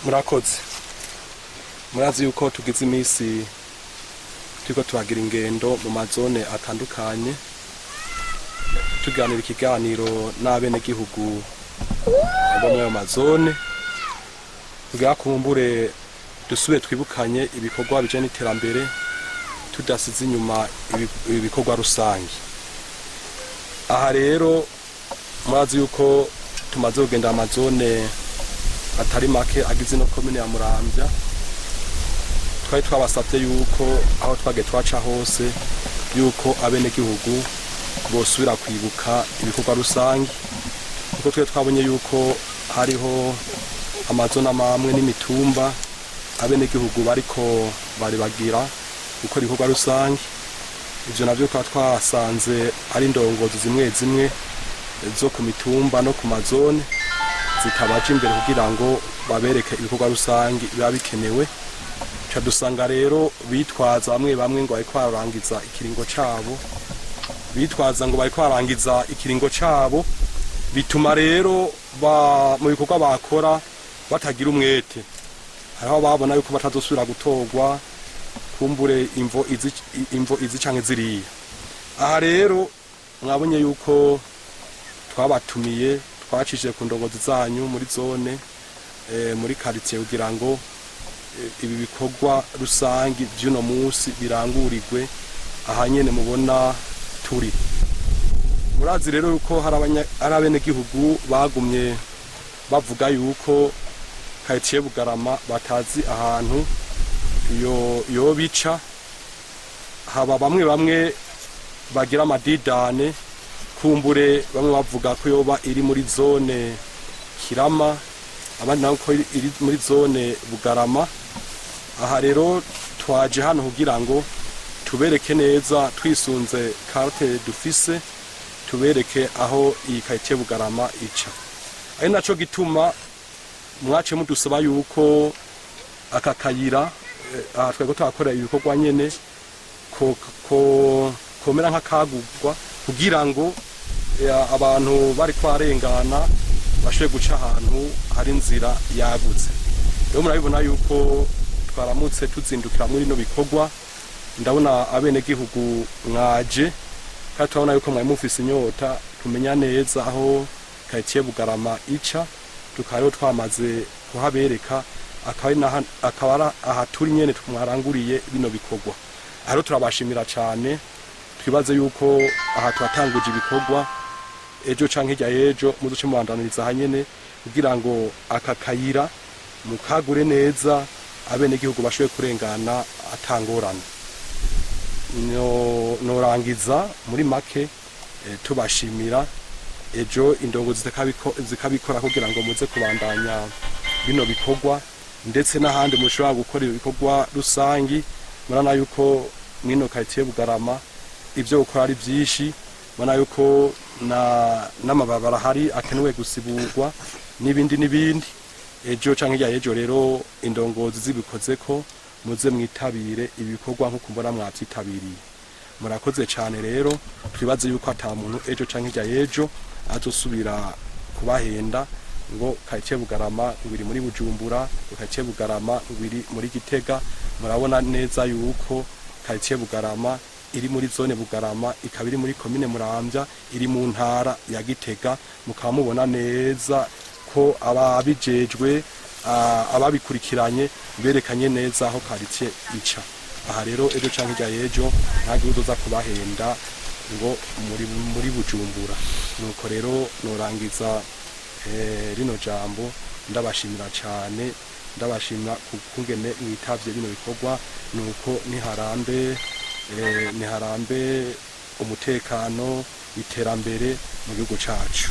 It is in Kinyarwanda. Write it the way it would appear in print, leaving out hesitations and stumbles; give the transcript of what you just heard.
murakoze murazi yuko tugize imisi turiko turagira ingendo mu mazone atandukanye tuganira ikiganiro n'abene gihugu bo mu mazone kugira kumbure dusubire twibukanye ibikorwa bijanye n'iterambere tudasize inyuma ibikorwa rusangi. Aha rero murazi yuko tumaze kugenda amazone atari make agize no komine ya Muramvya, twari twabasavye yuko aho twage twaca hose yuko abene gihugu bosubira kwibuka ibikorwa rusangi, kuko twe twabonye yuko hariho amazone amamwe n'imitumba abene gihugu bariko bari bagira gukora ibikorwa rusangi. Ivyo navyo kwa twasanze ari indongozi zimwe zimwe zo ku mitumba no ku mazone zitabaje imbere kugira ngo babereke ibikorwa rusangi biba bikenewe. Ca dusanga rero bitwaza bamwe ngo bariko barangiza ikiringo cabo, bitwaza ngo bariko barangiza ikiringo cabo, bituma rero mu bikorwa bakora batagira umwete. Hariho babona yuko batazosubira gutorwa kumbure imvo izi canke ziriya. Aha rero mwabonye yuko twabatumiye twacishije ku ndongozi zanyu muri zone muri quartier kugira ngo ibi bikorwa rusangi by'uno munsi birangurirwe aha nyene mubona turi. Murazi rero yuko hari abene gihugu bagumye bavuga yuko quartier Bugarama batazi ahantu yo bica, haba bamwe bagira amadidane kumbure bamwe bavuga ko yoba iri muri zone Kirama, abandi nabo ko iri muri zone Bugarama. Aha rero twaje hano kugira ngo tubereke neza twisunze carte dufise, tubereke aho iyi quartier Bugarama ica. Ari naco gituma mwace mudusaba yuko aka kayira twego twakorera ibikorwa nyene komera nk'akagurwa kugira ngo abantu bari kwarengana bashobore guca ahantu hari inzira yagutse. Rero murabibona yuko twaramutse tuzindukira muri no bikorwa. Ndabona abene gihugu mwaje kandi turabona yuko mwari mufise inyota tumenya neza aho quartier Bugarama ica, tukaba twamaze kuhabereka akaba aha turi nyene tumwaranguriye bino bikorwa. Aha turabashimira cyane, twibaze yuko aha twatanguje ibikorwa ejo canke hirya yejo muzoce mubandaniriza hanyene kugira ngo aka kayira mukagure neza abene gihugu bashoboye kurengana atangorana. Norangiza muri make tubashimira, ejo indongozi zikabikora kugira ngo muze kubandanya bino bikorwa ndetse n'ahandi mushobora gukora ibikorwa rusangi. Murana yuko mwino quartier Bugarama ivyo gukora ari byinshi, murana yuko n'amababara hari akenewe gusiburwa n'ibindi. Ejo canke hirya yejo rero indongozi zibikozeko muze mwitabire ibikorwa nko kumbona mwavyitabiriye. Murakoze cyane rero, twibaze yuko ata muntu ejo canke hirya yejo azosubira kubahenda ngo quartier Bugarama ngwiri muri Bujumbura, quartier Bugarama ngwiri muri Gitega. Murabona neza yuko quartier Bugarama iri muri zone Bugarama, ikaba iri muri komine Muramvya, iri mu ntara ya Gitega. Mukaba mubona neza ko ababijejwe ababikurikiranye berekanye neza aho quartier ica. Aha rero ejo canke hirya yejo ntagiye uzoza kubahenda ngo muri Bujumbura. Nuko rero norangiza rino jambo ndabashimira cyane, ndabashimira kungene mwitavye bino bikorwa. Nuko niharambe umutekano, iterambere mu gihugu cacu.